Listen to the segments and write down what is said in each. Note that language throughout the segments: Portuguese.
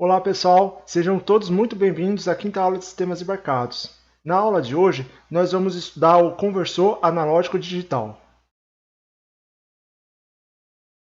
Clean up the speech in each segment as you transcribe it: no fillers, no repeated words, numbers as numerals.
Olá pessoal, sejam todos muito bem-vindos à quinta aula de Sistemas Embarcados. Na aula de hoje, nós vamos estudar o conversor analógico digital.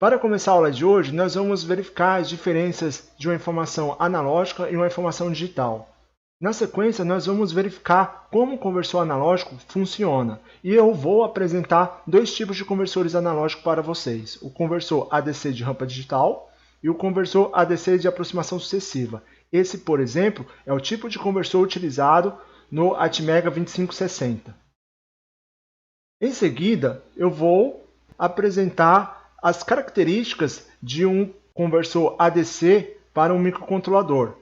Para começar a aula de hoje, nós vamos verificar as diferenças de uma informação analógica e uma informação digital. Na sequência, nós vamos verificar como o conversor analógico funciona e eu vou apresentar dois tipos de conversores analógicos para vocês: o conversor ADC de rampa digital e o conversor ADC de aproximação sucessiva. Esse, por exemplo, é o tipo de conversor utilizado no Atmega 2560. Em seguida, eu vou apresentar as características de um conversor ADC para um microcontrolador.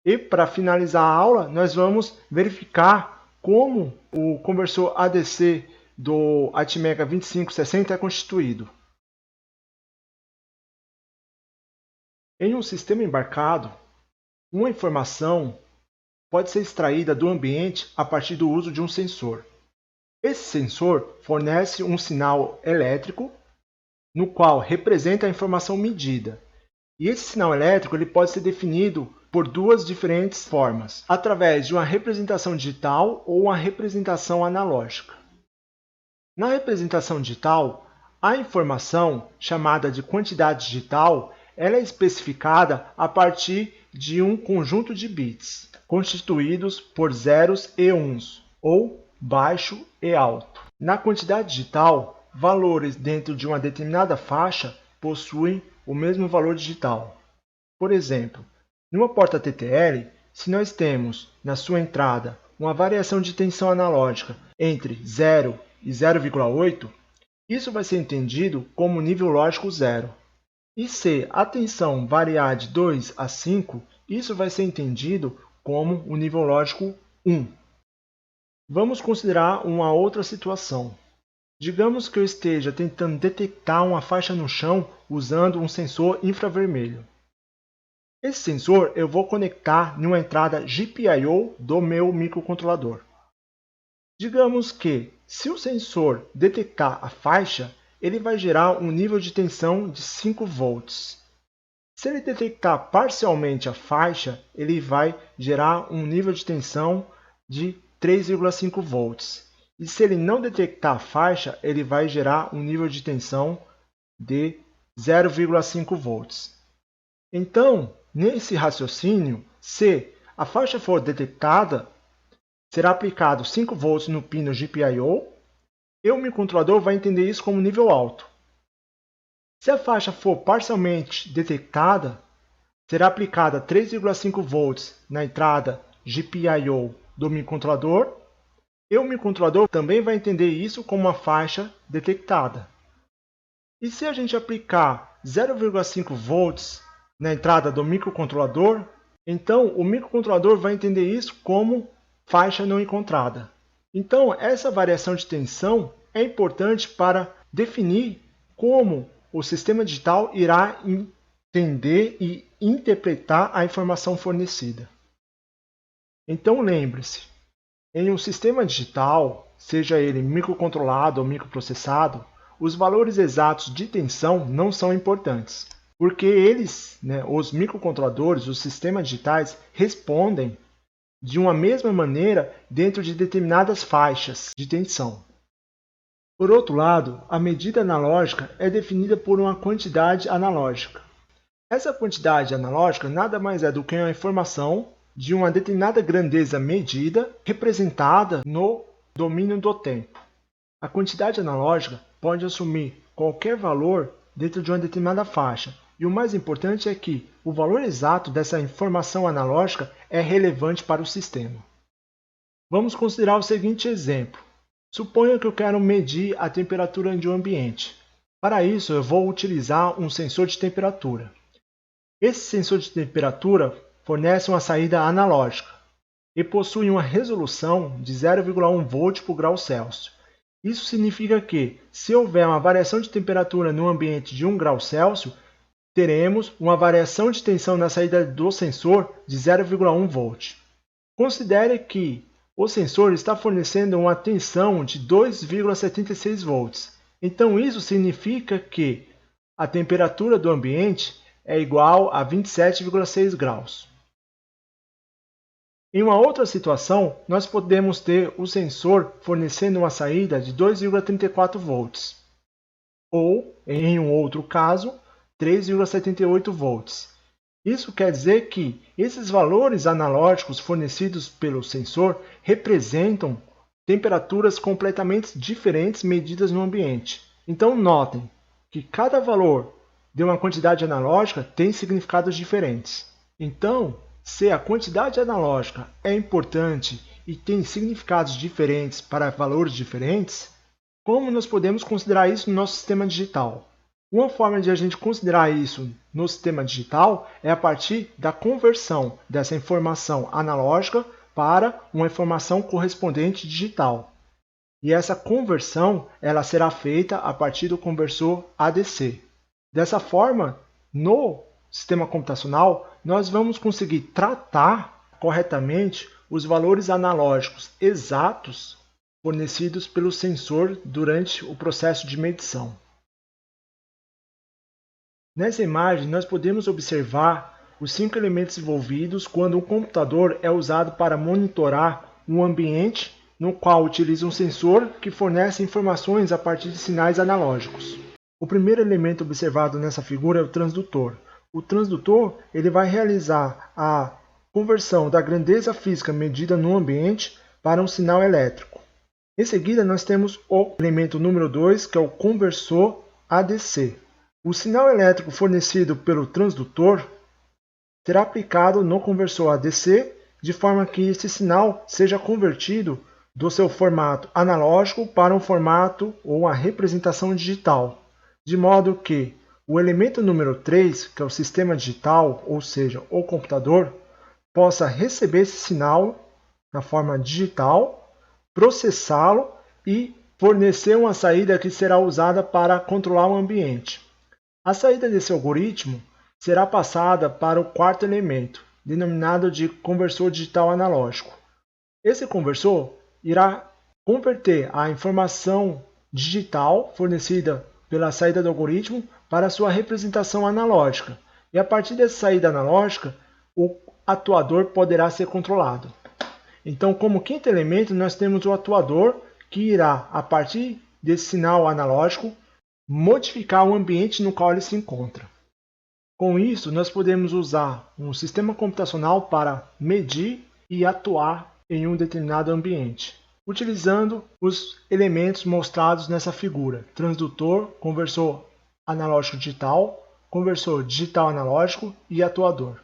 E para finalizar a aula, nós vamos verificar como o conversor ADC do Atmega 2560 é constituído. Em um sistema embarcado, uma informação pode ser extraída do ambiente a partir do uso de um sensor. Esse sensor fornece um sinal elétrico, no qual representa a informação medida. E esse sinal elétrico ele pode ser definido por duas diferentes formas, através de uma representação digital ou uma representação analógica. Na representação digital, a informação, chamada de quantidade digital, ela é especificada a partir de um conjunto de bits, constituídos por zeros e uns, ou baixo e alto. Na quantidade digital, valores dentro de uma determinada faixa possuem o mesmo valor digital. Por exemplo, numa porta TTL, se nós temos na sua entrada uma variação de tensão analógica entre 0 e 0,8, isso vai ser entendido como nível lógico 0. E se a tensão variar de 2 a 5, isso vai ser entendido como o nível lógico 1. Vamos considerar uma outra situação. Digamos que eu esteja tentando detectar uma faixa no chão usando um sensor infravermelho. Esse sensor eu vou conectar em uma entrada GPIO do meu microcontrolador. Digamos que, se o sensor detectar a faixa, ele vai gerar um nível de tensão de 5 volts. Se ele detectar parcialmente a faixa, ele vai gerar um nível de tensão de 3,5 volts. E se ele não detectar a faixa, ele vai gerar um nível de tensão de 0,5 volts. Então, nesse raciocínio, se a faixa for detectada, será aplicado 5 volts no pino GPIO e o microcontrolador vai entender isso como nível alto. Se a faixa for parcialmente detectada, será aplicada 3,5 volts na entrada GPIO do microcontrolador e o microcontrolador também vai entender isso como uma faixa detectada. E se a gente aplicar 0,5 volts na entrada do microcontrolador, então o microcontrolador vai entender isso como faixa não encontrada. Então, essa variação de tensão é importante para definir como o sistema digital irá entender e interpretar a informação fornecida. Então, lembre-se, em um sistema digital, seja ele microcontrolado ou microprocessado, os valores exatos de tensão não são importantes, porque eles, os microcontroladores, os sistemas digitais, respondem de uma mesma maneira dentro de determinadas faixas de tensão. Por outro lado, a medida analógica é definida por uma quantidade analógica. Essa quantidade analógica nada mais é do que uma informação de uma determinada grandeza medida representada no domínio do tempo. A quantidade analógica pode assumir qualquer valor dentro de uma determinada faixa, e o mais importante é que o valor exato dessa informação analógica é relevante para o sistema. Vamos considerar o seguinte exemplo. Suponha que eu quero medir a temperatura de um ambiente. Para isso, eu vou utilizar um sensor de temperatura. Esse sensor de temperatura fornece uma saída analógica e possui uma resolução de 0,1 volt por grau Celsius. Isso significa que, se houver uma variação de temperatura no ambiente de 1 grau Celsius, teremos uma variação de tensão na saída do sensor de 0,1 volt. Considere que o sensor está fornecendo uma tensão de 2,76 volts. Então, isso significa que a temperatura do ambiente é igual a 27,6 graus. Em uma outra situação, nós podemos ter o sensor fornecendo uma saída de 2,34 volts, ou, em um outro caso, 3,78 volts. Isso quer dizer que esses valores analógicos fornecidos pelo sensor representam temperaturas completamente diferentes medidas no ambiente. Então, notem que cada valor de uma quantidade analógica tem significados diferentes. Então, se a quantidade analógica é importante e tem significados diferentes para valores diferentes, como nós podemos considerar isso no nosso sistema digital? Uma forma de a gente considerar isso no sistema digital é a partir da conversão dessa informação analógica para uma informação correspondente digital. E essa conversão ela será feita a partir do conversor ADC. Dessa forma, no sistema computacional, nós vamos conseguir tratar corretamente os valores analógicos exatos fornecidos pelo sensor durante o processo de medição. Nessa imagem, nós podemos observar os 5 elementos envolvidos quando um computador é usado para monitorar um ambiente no qual utiliza um sensor que fornece informações a partir de sinais analógicos. O primeiro elemento observado nessa figura é o transdutor. O transdutor ele vai realizar a conversão da grandeza física medida no ambiente para um sinal elétrico. Em seguida, nós temos o elemento número 2, que é o conversor ADC. O sinal elétrico fornecido pelo transdutor será aplicado no conversor ADC de forma que esse sinal seja convertido do seu formato analógico para um formato ou uma representação digital, de modo que o elemento número 3, que é o sistema digital, ou seja, o computador, possa receber esse sinal na forma digital, processá-lo e fornecer uma saída que será usada para controlar o ambiente. A saída desse algoritmo será passada para o quarto elemento, denominado de conversor digital analógico. Esse conversor irá converter a informação digital fornecida pela saída do algoritmo para sua representação analógica. E a partir dessa saída analógica, o atuador poderá ser controlado. Então, como quinto elemento, nós temos o atuador que irá, a partir desse sinal analógico, modificar o ambiente no qual ele se encontra. Com isso, nós podemos usar um sistema computacional para medir e atuar em um determinado ambiente, utilizando os elementos mostrados nessa figura: transdutor, conversor analógico digital, conversor digital analógico e atuador.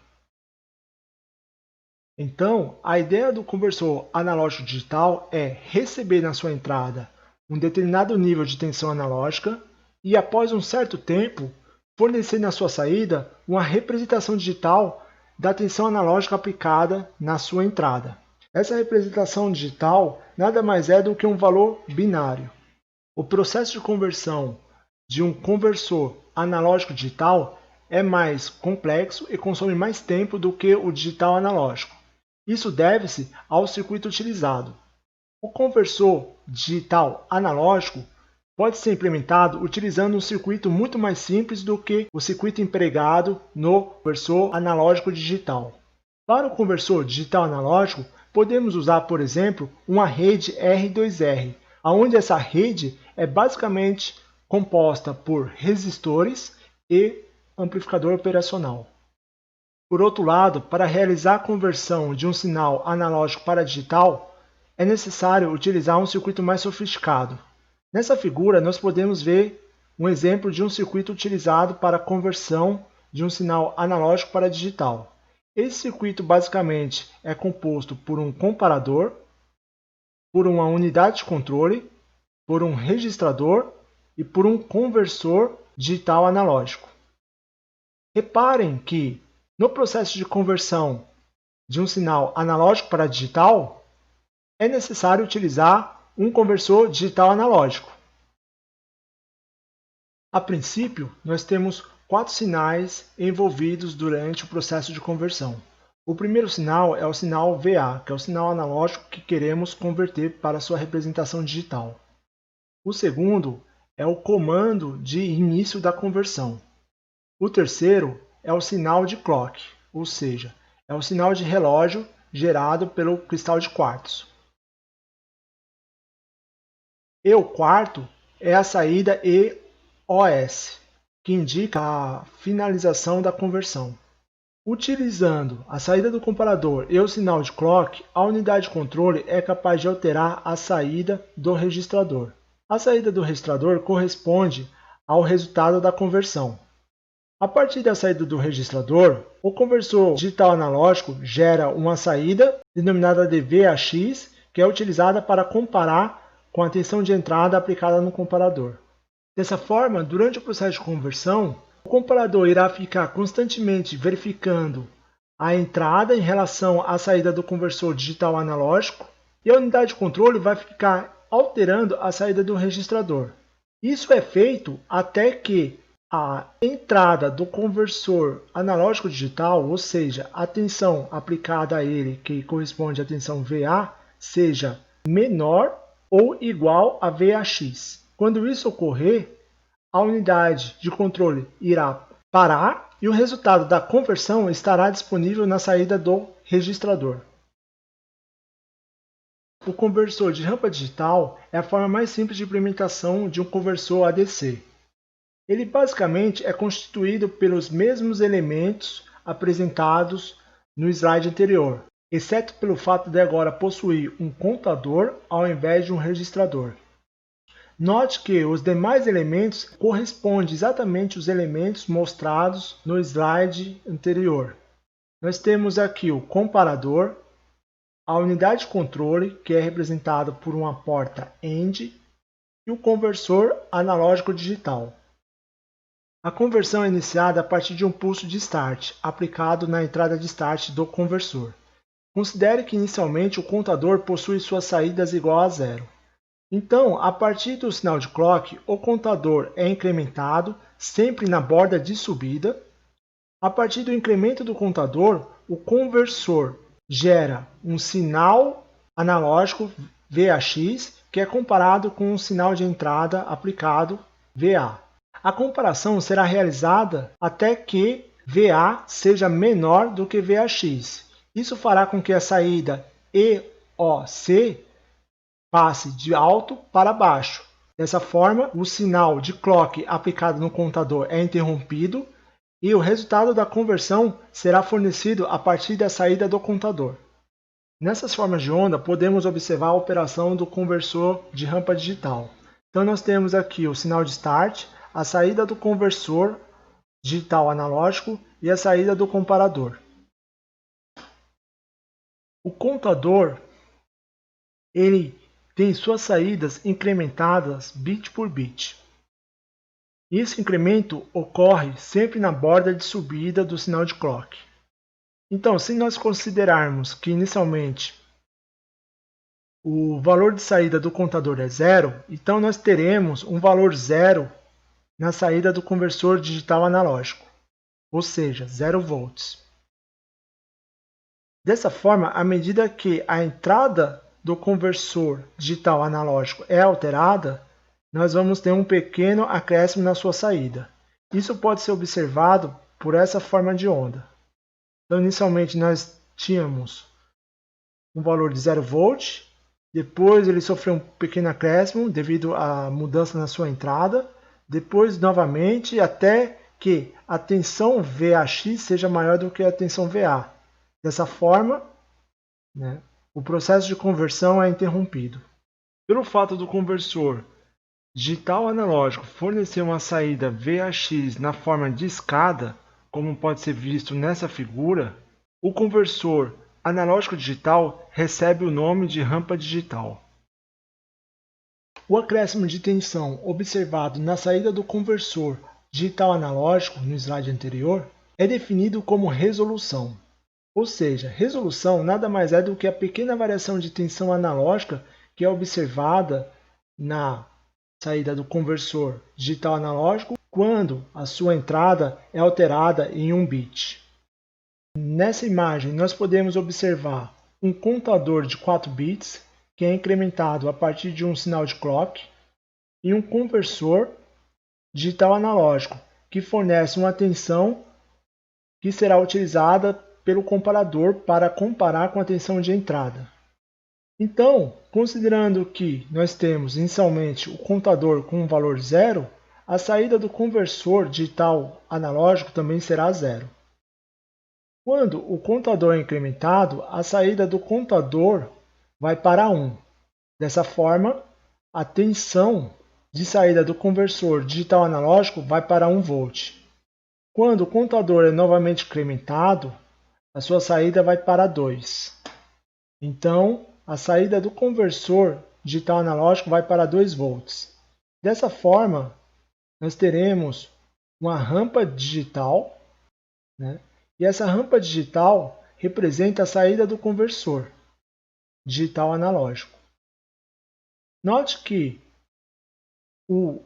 Então, a ideia do conversor analógico digital é receber na sua entrada um determinado nível de tensão analógica e, após um certo tempo, fornecer na sua saída uma representação digital da tensão analógica aplicada na sua entrada. Essa representação digital nada mais é do que um valor binário. O processo de conversão de um conversor analógico digital é mais complexo e consome mais tempo do que o digital analógico. Isso deve-se ao circuito utilizado. O conversor digital analógico pode ser implementado utilizando um circuito muito mais simples do que o circuito empregado no conversor analógico digital. Para o conversor digital analógico, podemos usar, por exemplo, uma rede R2R, onde essa rede é basicamente composta por resistores e amplificador operacional. Por outro lado, para realizar a conversão de um sinal analógico para digital, é necessário utilizar um circuito mais sofisticado. Nessa figura, nós podemos ver um exemplo de um circuito utilizado para a conversão de um sinal analógico para digital. Esse circuito basicamente é composto por um comparador, por uma unidade de controle, por um registrador e por um conversor digital analógico. Reparem que, no processo de conversão de um sinal analógico para digital, é necessário utilizar um conversor digital analógico. A princípio, nós temos 4 sinais envolvidos durante o processo de conversão. O primeiro sinal é o sinal VA, que é o sinal analógico que queremos converter para sua representação digital. O segundo é o comando de início da conversão. O terceiro é o sinal de clock, ou seja, é o sinal de relógio gerado pelo cristal de quartzo. E o quarto é a saída EOS, que indica a finalização da conversão. Utilizando a saída do comparador e o sinal de clock, a unidade de controle é capaz de alterar a saída do registrador. A saída do registrador corresponde ao resultado da conversão. A partir da saída do registrador, o conversor digital analógico gera uma saída denominada de VAX, que é utilizada para comparar com a tensão de entrada aplicada no comparador. Dessa forma, durante o processo de conversão, o comparador irá ficar constantemente verificando a entrada em relação à saída do conversor digital analógico e a unidade de controle vai ficar alterando a saída do registrador. Isso é feito até que a entrada do conversor analógico digital, ou seja, a tensão aplicada a ele, que corresponde à tensão VA, seja menor ou igual a VAX. Quando isso ocorrer, a unidade de controle irá parar e o resultado da conversão estará disponível na saída do registrador. O conversor de rampa digital é a forma mais simples de implementação de um conversor ADC. Ele basicamente é constituído pelos mesmos elementos apresentados no slide anterior, exceto pelo fato de agora possuir um contador ao invés de um registrador. Note que os demais elementos correspondem exatamente aos elementos mostrados no slide anterior. Nós temos aqui o comparador, a unidade de controle, que é representada por uma porta AND, e o conversor analógico digital. A conversão é iniciada a partir de um pulso de start, aplicado na entrada de start do conversor. Considere que inicialmente o contador possui suas saídas igual a zero. Então, a partir do sinal de clock, o contador é incrementado sempre na borda de subida. A partir do incremento do contador, o conversor gera um sinal analógico VAX, que é comparado com um sinal de entrada aplicado VA. A comparação será realizada até que VA seja menor do que VAX. Isso fará com que a saída EOC passe de alto para baixo. Dessa forma, o sinal de clock aplicado no contador é interrompido e o resultado da conversão será fornecido a partir da saída do contador. Nessas formas de onda, podemos observar a operação do conversor de rampa digital. Então, nós temos aqui o sinal de start, a saída do conversor digital analógico e a saída do comparador. O contador ele tem suas saídas incrementadas bit por bit. Esse incremento ocorre sempre na borda de subida do sinal de clock. Então, se nós considerarmos que inicialmente o valor de saída do contador é zero, então nós teremos um valor zero na saída do conversor digital analógico, ou seja, 0 volts. Dessa forma, à medida que a entrada do conversor digital analógico é alterada, nós vamos ter um pequeno acréscimo na sua saída. Isso pode ser observado por essa forma de onda. Então, inicialmente nós tínhamos um valor de 0 volt, depois ele sofreu um pequeno acréscimo devido à mudança na sua entrada, depois novamente até que a tensão VAX seja maior do que a tensão VA. Dessa forma, o processo de conversão é interrompido. Pelo fato do conversor digital analógico fornecer uma saída VAX na forma de escada, como pode ser visto nessa figura, o conversor analógico digital recebe o nome de rampa digital. O acréscimo de tensão observado na saída do conversor digital analógico no slide anterior é definido como resolução. Ou seja, resolução nada mais é do que a pequena variação de tensão analógica que é observada na saída do conversor digital analógico quando a sua entrada é alterada em 1 bit. Nessa imagem nós podemos observar um contador de 4 bits que é incrementado a partir de um sinal de clock e um conversor digital analógico que fornece uma tensão que será utilizada pelo comparador para comparar com a tensão de entrada. Então, considerando que nós temos inicialmente o contador com um valor zero, a saída do conversor digital analógico também será zero. Quando o contador é incrementado, a saída do contador vai para 1. Dessa forma, a tensão de saída do conversor digital analógico vai para 1 volt. Quando o contador é novamente incrementado, a sua saída vai para 2. Então, a saída do conversor digital analógico vai para 2 volts. Dessa forma, nós teremos uma rampa digital, né? E essa rampa digital representa a saída do conversor digital analógico. Note que o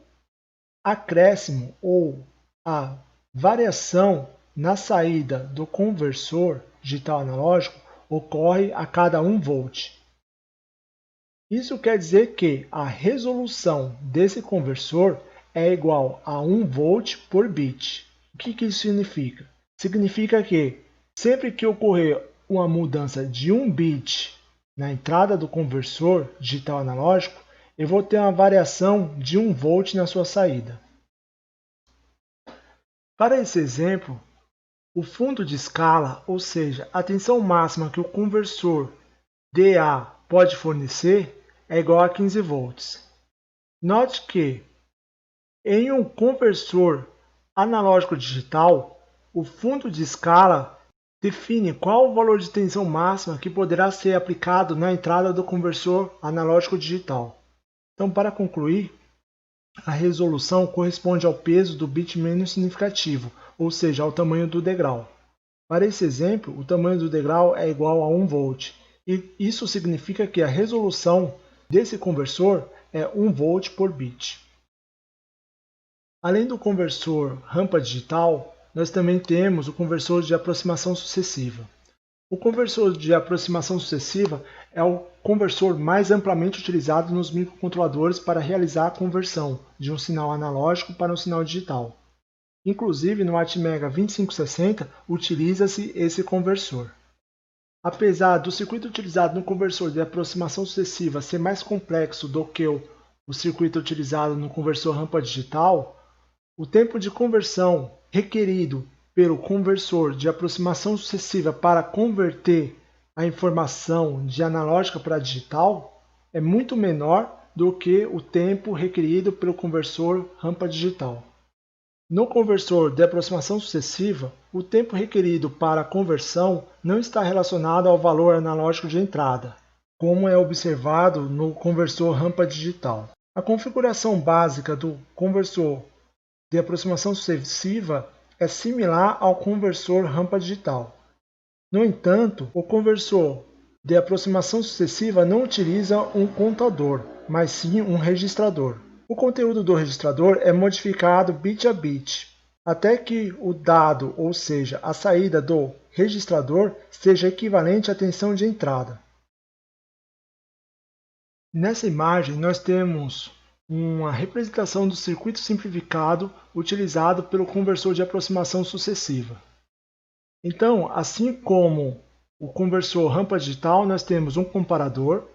acréscimo ou a variação na saída do conversor digital analógico ocorre a cada 1 volt. Isso quer dizer que a resolução desse conversor é igual a 1 volt por bit. O que isso significa? Significa que sempre que ocorrer uma mudança de 1 bit na entrada do conversor digital analógico, eu vou ter uma variação de 1 volt na sua saída. Para esse exemplo, o fundo de escala, ou seja, a tensão máxima que o conversor DA pode fornecer, é igual a 15 volts. Note que em um conversor analógico digital, o fundo de escala define qual o valor de tensão máxima que poderá ser aplicado na entrada do conversor analógico digital. Então, para concluir, a resolução corresponde ao peso do bit menos significativo, ou seja, ao tamanho do degrau. Para esse exemplo, o tamanho do degrau é igual a 1 volt, e isso significa que a resolução desse conversor é 1 volt por bit. Além do conversor rampa digital, nós também temos o conversor de aproximação sucessiva. O conversor de aproximação sucessiva é o conversor mais amplamente utilizado nos microcontroladores para realizar a conversão de um sinal analógico para um sinal digital. Inclusive, no Atmega 2560 utiliza-se esse conversor. Apesar do circuito utilizado no conversor de aproximação sucessiva ser mais complexo do que o circuito utilizado no conversor rampa digital, o tempo de conversão requerido pelo conversor de aproximação sucessiva para converter a informação de analógica para digital é muito menor do que o tempo requerido pelo conversor rampa digital. No conversor de aproximação sucessiva, o tempo requerido para a conversão não está relacionado ao valor analógico de entrada, como é observado no conversor rampa digital. A configuração básica do conversor de aproximação sucessiva é similar ao conversor rampa digital. No entanto, o conversor de aproximação sucessiva não utiliza um contador, mas sim um registrador. O conteúdo do registrador é modificado bit a bit, até que o dado, ou seja, a saída do registrador, seja equivalente à tensão de entrada. Nessa imagem, nós temos uma representação do circuito simplificado utilizado pelo conversor de aproximação sucessiva. Então, assim como o conversor rampa digital, nós temos um comparador,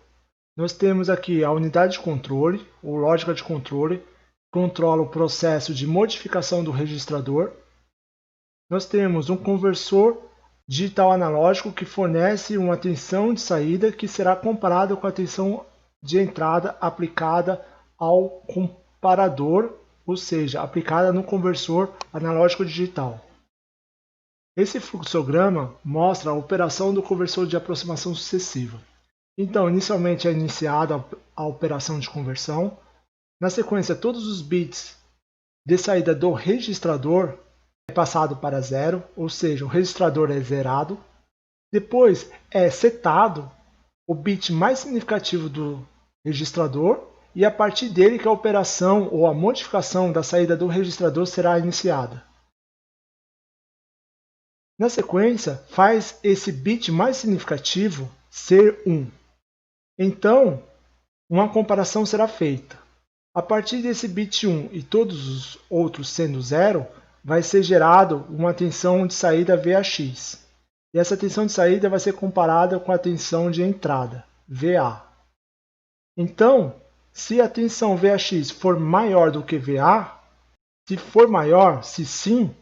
nós temos aqui a unidade de controle, ou lógica de controle, que controla o processo de modificação do registrador. Nós temos um conversor digital analógico que fornece uma tensão de saída que será comparada com a tensão de entrada aplicada ao comparador, ou seja, aplicada no conversor analógico digital. Esse fluxograma mostra a operação do conversor de aproximação sucessiva. Então, inicialmente é iniciada a operação de conversão. Na sequência, todos os bits de saída do registrador é passado para zero, ou seja, o registrador é zerado. Depois é setado o bit mais significativo do registrador e a partir dele que a operação ou a modificação da saída do registrador será iniciada. Na sequência, faz esse bit mais significativo ser 1. Então, uma comparação será feita. A partir desse bit 1 e todos os outros sendo 0, vai ser gerado uma tensão de saída VAX. E essa tensão de saída vai ser comparada com a tensão de entrada, VA. Então, se a tensão VAX for maior do que VA, se for maior, se sim,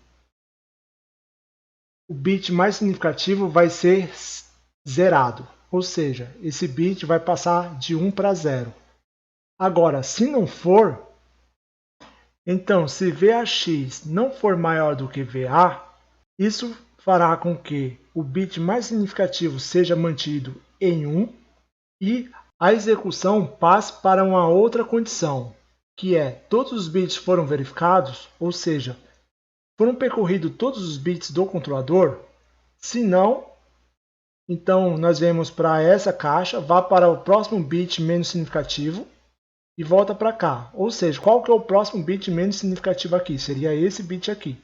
o bit mais significativo vai ser zerado. Ou seja, esse bit vai passar de 1 para 0. Agora, se não for, então se VAX não for maior do que VA, isso fará com que o bit mais significativo seja mantido em 1 e a execução passe para uma outra condição, que é todos os bits foram verificados, ou seja, foram percorridos todos os bits do controlador. Se não, então nós vemos para essa caixa, vá para o próximo bit menos significativo e volta para cá. Ou seja, qual que é o próximo bit menos significativo aqui? Seria esse bit aqui.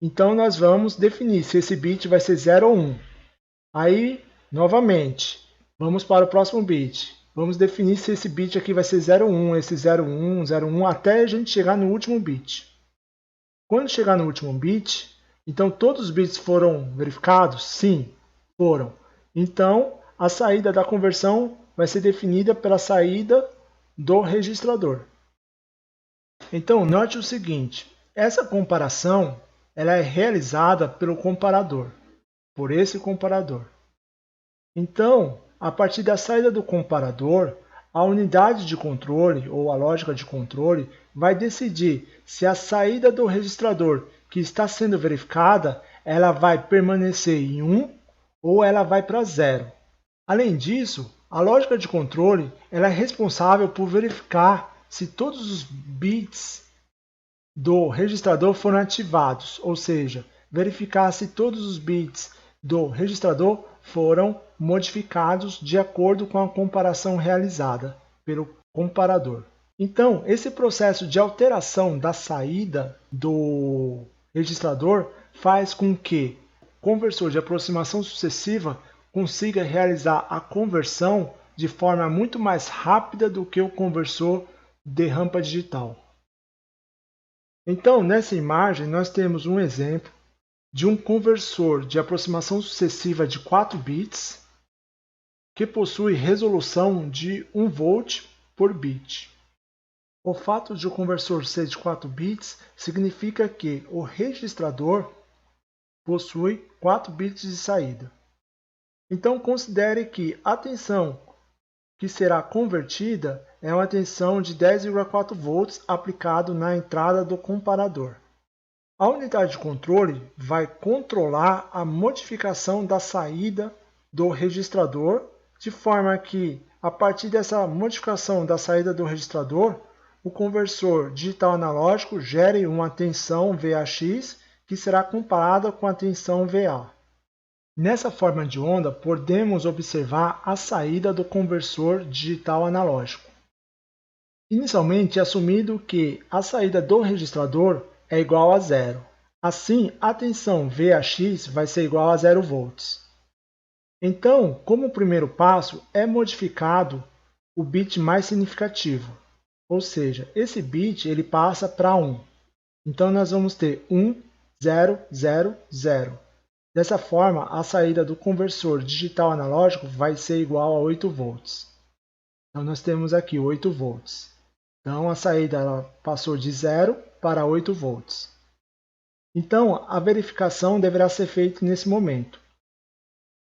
Então nós vamos definir se esse bit vai ser 0 ou 1. Aí, novamente, vamos para o próximo bit. Vamos definir se esse bit aqui vai ser 01, esse 01, 01, até a gente chegar no último bit. Quando chegar no último bit, então todos os bits foram verificados? Sim, foram. Então, a saída da conversão vai ser definida pela saída do registrador. Então, note o seguinte, essa comparação ela é realizada pelo comparador, por esse comparador. Então, a partir da saída do comparador, a unidade de controle, ou a lógica de controle, vai decidir se a saída do registrador que está sendo verificada, ela vai permanecer em 1 ou ela vai para 0. Além disso, a lógica de controle ela é responsável por verificar se todos os bits do registrador foram ativados, ou seja, verificar se todos os bits do registrador foram modificados de acordo com a comparação realizada pelo comparador. Então, esse processo de alteração da saída do registrador faz com que o conversor de aproximação sucessiva consiga realizar a conversão de forma muito mais rápida do que o conversor de rampa digital. Então, nessa imagem, nós temos um exemplo de um conversor de aproximação sucessiva de 4 bits que possui resolução de 1 volt por bit. O fato de o conversor ser de 4 bits significa que o registrador possui 4 bits de saída. Então, considere que a tensão que será convertida é uma tensão de 10,4 volts aplicado na entrada do comparador. A unidade de controle vai controlar a modificação da saída do registrador, de forma que, a partir dessa modificação da saída do registrador, o conversor digital analógico gere uma tensão VAX que será comparada com a tensão VA. Nessa forma de onda, podemos observar a saída do conversor digital analógico. Inicialmente é assumido que a saída do registrador é igual a 0. Assim, a tensão VAX vai ser igual a 0 volts. Então, como primeiro passo, é modificado o bit mais significativo. Ou seja, esse bit ele passa para 1. Então, nós vamos ter 1, 0, 0, 0. Dessa forma, a saída do conversor digital analógico vai ser igual a 8 volts. Então, nós temos aqui 8 volts. Então, a saída ela passou de 0 para 8 volts. Então, a verificação deverá ser feita nesse momento.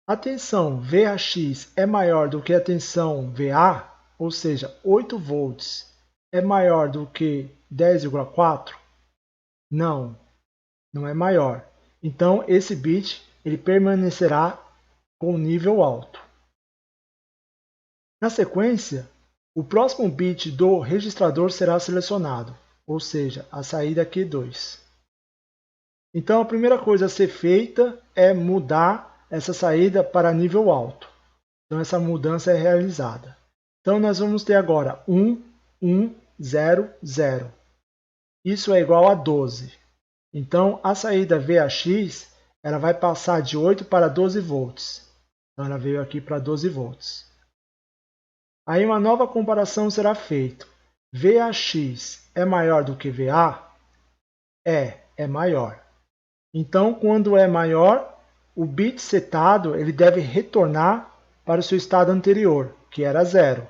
A tensão VAX é maior do que a tensão VA, ou seja, 8 volts é maior do que 10,4? Não, não é maior. Então, esse bit ele permanecerá com nível alto. Na sequência, o próximo bit do registrador será selecionado, ou seja, a saída Q2. Então, a primeira coisa a ser feita é mudar essa saída para nível alto. Então, essa mudança é realizada. Então, nós vamos ter agora 1, 1, 0, 0. Isso é igual a 12. Então, a saída VAX ela vai passar de 8 para 12 volts. Então, ela veio aqui para 12 volts. Aí, uma nova comparação será feita. VAX é maior do que VA? É maior. Então, quando é maior, o bit setado ele deve retornar para o seu estado anterior, que era 0.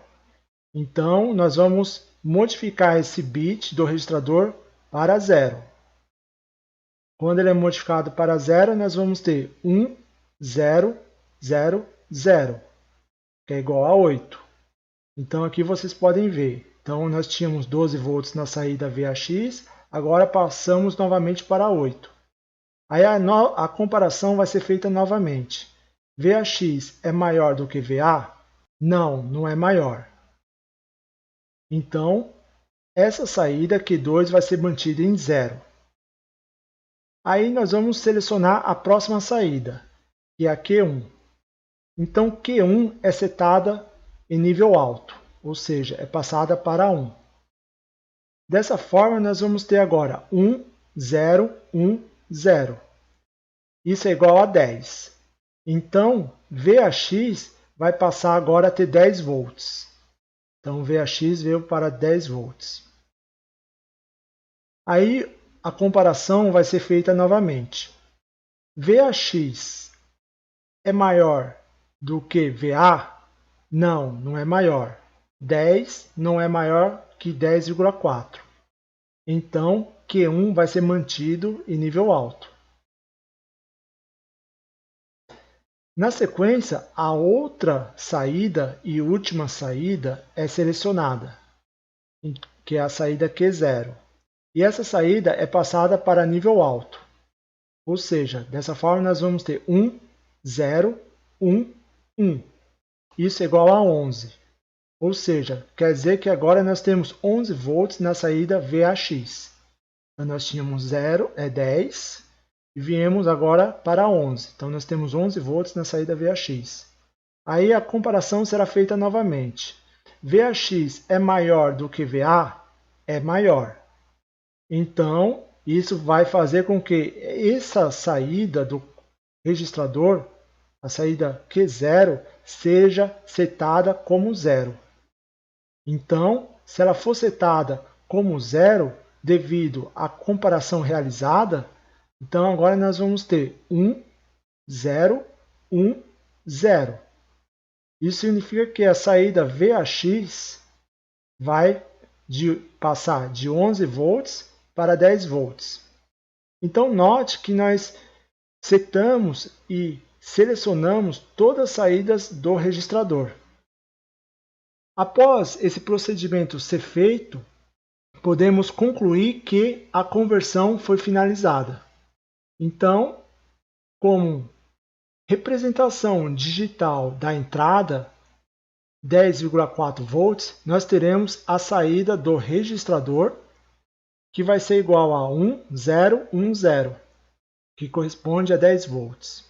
Então, nós vamos modificar esse bit do registrador para 0. Quando ele é modificado para 0, nós vamos ter 1, 0, 0, 0, que é igual a 8. Então, aqui vocês podem ver. Então, nós tínhamos 12 volts na saída VAX, agora passamos novamente para 8. Aí a comparação vai ser feita novamente. VAX é maior do que VA? Não, não é maior. Então, essa saída Q2 vai ser mantida em 0. Aí nós vamos selecionar a próxima saída, que é a Q1. Então, Q1 é setada em nível alto, ou seja, é passada para 1. Dessa forma, nós vamos ter agora 1, 0, 1, 0. Isso é igual a 10. Então, VAX vai passar agora a ter 10 volts. Então, VAX veio para 10 volts. Aí, a comparação vai ser feita novamente. VAX é maior do que VA? Não, não é maior. 10 não é maior que 10,4. Então, Q1 vai ser mantido em nível alto. Na sequência, a outra saída e última saída é selecionada, que é a saída Q0. E essa saída é passada para nível alto. Ou seja, dessa forma nós vamos ter 1, 0, 1, 1. Isso é igual a 11. Ou seja, quer dizer que agora nós temos 11 volts na saída VAX. Então nós tínhamos 0, 10, e viemos agora para 11. Então nós temos 11 volts na saída VAX. Aí a comparação será feita novamente. VAX é maior do que VA? É maior. Então, isso vai fazer com que essa saída do registrador, a saída Q0, seja setada como 0. Então, se ela for setada como 0, devido à comparação realizada, então agora nós vamos ter 1, 0, 1, 0. Isso significa que a saída VAX vai passar de 11 volts para 10 volts. Então, note que nós setamos e selecionamos todas as saídas do registrador. Após esse procedimento ser feito, podemos concluir que a conversão foi finalizada. Então, como representação digital da entrada 10,4 volts, nós teremos a saída do registrador, que vai ser igual a 1, 0, 1, 0, que corresponde a 10 volts.